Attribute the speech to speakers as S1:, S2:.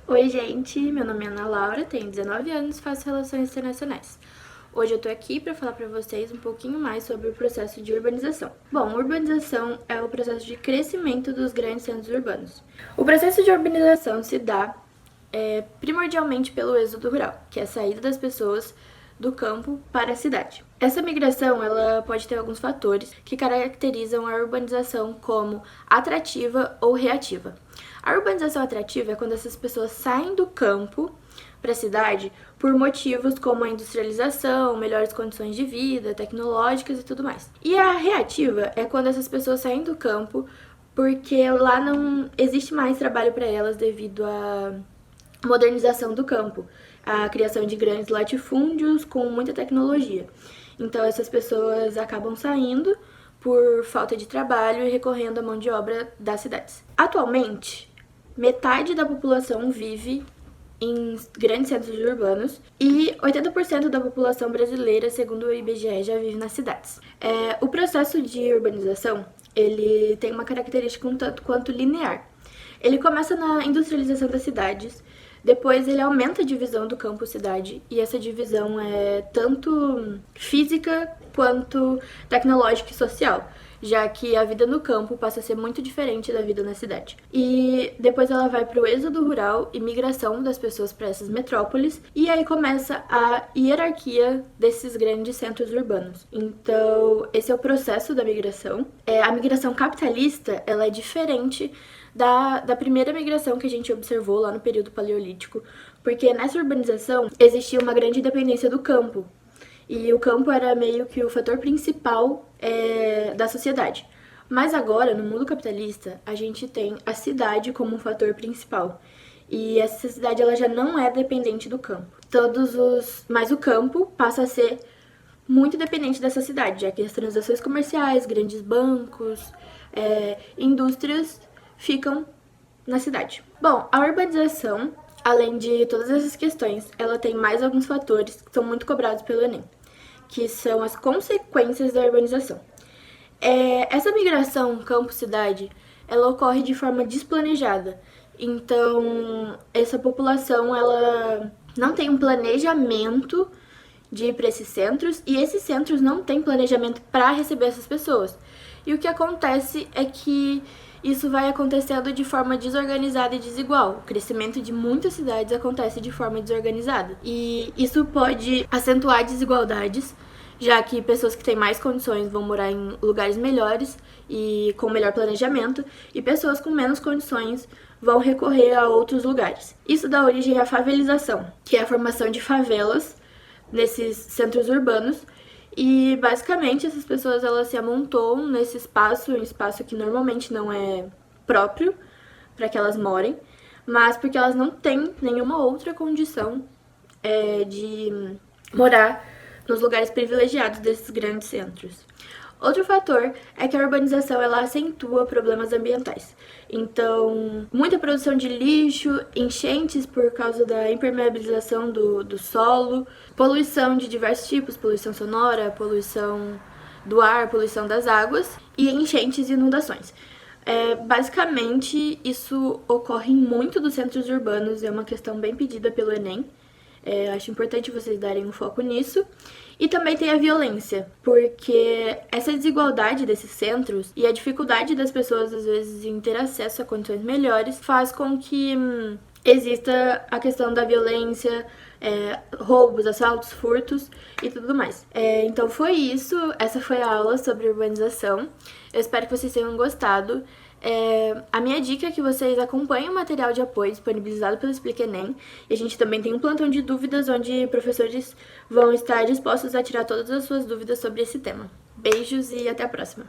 S1: Oi gente, meu nome é Ana Laura, tenho 19 anos e faço Relações Internacionais. Hoje eu tô aqui para falar para vocês um pouquinho mais sobre o processo de urbanização. Bom, urbanização é o processo de crescimento dos grandes centros urbanos. O processo de urbanização se dá primordialmente pelo êxodo rural, que é a saída das pessoas do campo para a cidade. Essa migração ela pode ter alguns fatores que caracterizam a urbanização como atrativa ou reativa. A urbanização atrativa é quando essas pessoas saem do campo para a cidade por motivos como a industrialização, melhores condições de vida, tecnológicas e tudo mais. E a reativa é quando essas pessoas saem do campo porque lá não existe mais trabalho para elas devido à modernização do campo, a criação de grandes latifúndios com muita tecnologia. Então essas pessoas acabam saindo por falta de trabalho e recorrendo à mão de obra das cidades. Atualmente, metade da população vive em grandes centros urbanos e 80% da população brasileira, segundo o IBGE, já vive nas cidades. O processo de urbanização ele tem uma característica um tanto quanto linear. Ele começa na industrialização das cidades, depois ele aumenta a divisão do campo-cidade, e essa divisão é tanto física quanto tecnológica e social, já que a vida no campo passa a ser muito diferente da vida na cidade. E depois ela vai para o êxodo rural e migração das pessoas para essas metrópoles, e aí começa a hierarquia desses grandes centros urbanos. Então, esse é o processo da migração. A migração capitalista, ela é diferente da primeira migração que a gente observou lá no período paleolítico, porque nessa urbanização existia uma grande dependência do campo, e o campo era meio que o fator principal da sociedade. Mas agora, no mundo capitalista, a gente tem a cidade como um fator principal, e essa cidade ela já não é dependente do campo. Mas o campo passa a ser muito dependente dessa cidade, já que as transações comerciais, grandes bancos, indústrias ficam na cidade. Bom, a urbanização, além de todas essas questões, ela tem mais alguns fatores que são muito cobrados pelo Enem, que são as consequências da urbanização. Essa migração campo-cidade, ela ocorre de forma desplanejada. Então, essa população, ela não tem um planejamento de ir para esses centros, e esses centros não têm planejamento para receber essas pessoas. E o que acontece é que isso vai acontecendo de forma desorganizada e desigual. O crescimento de muitas cidades acontece de forma desorganizada. E isso pode acentuar desigualdades, já que pessoas que têm mais condições vão morar em lugares melhores e com melhor planejamento, e pessoas com menos condições vão recorrer a outros lugares. Isso dá origem à favelização, que é a formação de favelas nesses centros urbanos. E basicamente essas pessoas elas se amontoam nesse espaço, um espaço que normalmente não é próprio para que elas morem, mas porque elas não têm nenhuma outra condição de morar nos lugares privilegiados desses grandes centros. Outro fator é que a urbanização ela acentua problemas ambientais. Então, muita produção de lixo, enchentes por causa da impermeabilização do solo, poluição de diversos tipos, poluição sonora, poluição do ar, poluição das águas e enchentes e inundações. Basicamente, isso ocorre em muito dos centros urbanos, é uma questão bem pedida pelo Enem. Acho importante vocês darem um foco nisso. E também tem a violência, porque essa desigualdade desses centros e a dificuldade das pessoas, às vezes, em ter acesso a condições melhores, faz com que exista a questão da violência, roubos, assaltos, furtos e tudo mais. Então foi isso, essa foi a aula sobre urbanização. Eu espero que vocês tenham gostado. A minha dica é que vocês acompanhem o material de apoio disponibilizado pelo Explica Enem. E a gente também tem um plantão de dúvidas onde professores vão estar dispostos a tirar todas as suas dúvidas sobre esse tema. Beijos e até a próxima!